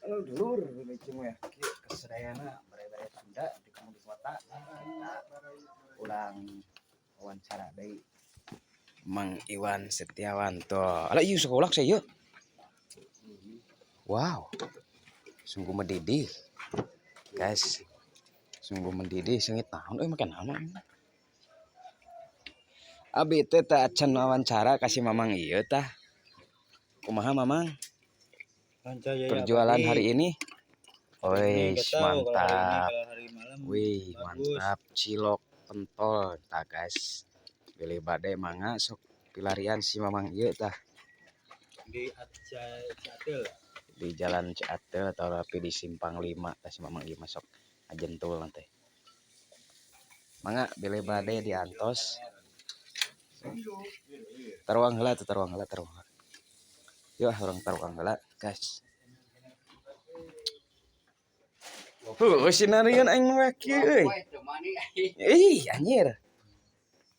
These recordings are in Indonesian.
dulur cuma ya kesedayana bare-bare tanda di kamu di kota ulang wawancara deui Mang Iwan Setiawanto. Ala ieu sekolah saya. Wow. Sungguh mendidih. Guys. Sungguh mendidih sengit naon euy make naon. Abi teh teh acan wawancara kasih Mamang ieu tah. Kumaha Mamang? Perjualan hari ini? Wih, mantap. Wih, mantap. Cilok pentol tah guys. Pilih bade mangga sok pilarian si Mamang ieu tah. Di Ciatel. Di Jalan Ciatel atau tapi di Simpang 5 tah si Mamang ieu masuk ajentul nanti. Mangga pilih bade di Antos. Taruang heula tuh taruang heula. Yuk orang taruang heula, guys. Sinarian aing we kieu euy. Ih, anjir.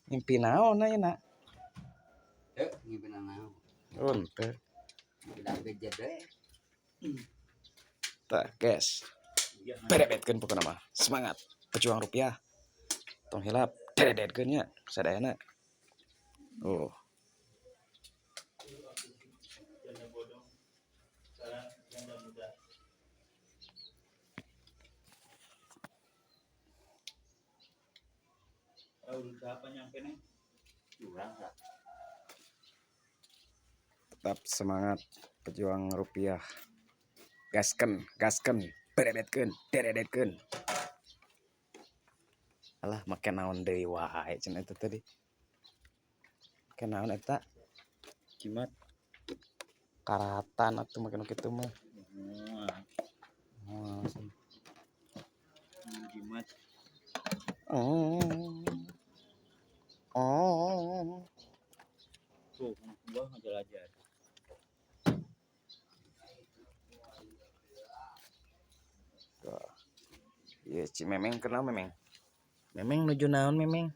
Mimpi naon ayeuna? Teu ngimpi naon. Henteu. Udah gede deh. Tah, guys. Berebetkeun pokona mah. Semangat. Pejuang rupiah. Tong hilap deredetkeun nya sadayana. Oh. Tetap semangat pejuang rupiah. Gaskeun, berebetkeun, deredetkeun. Alah make naon deui wae cenah eta tadi. Make naon eta? Cimat. Karatan atuh make nu kitu mah. Cimat. Oh. Tuh, gua ngejelajah. Iya, si Memeng kenal Memeng. Memeng nuju naon Memeng?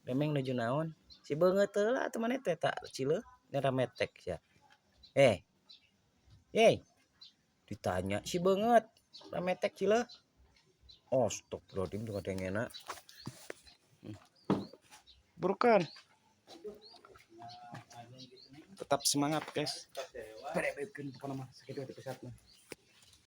Memeng nuju naon? Si beungeut heula atuh maneh teh tak cileuh nera metek sia. Ditanya si beungeut rametek cileuh. Astagfirullahaladzim dengan dengena. Burukan. Tetap semangat, guys. Berebetkeun pokona mah sakitu atuh pesatna.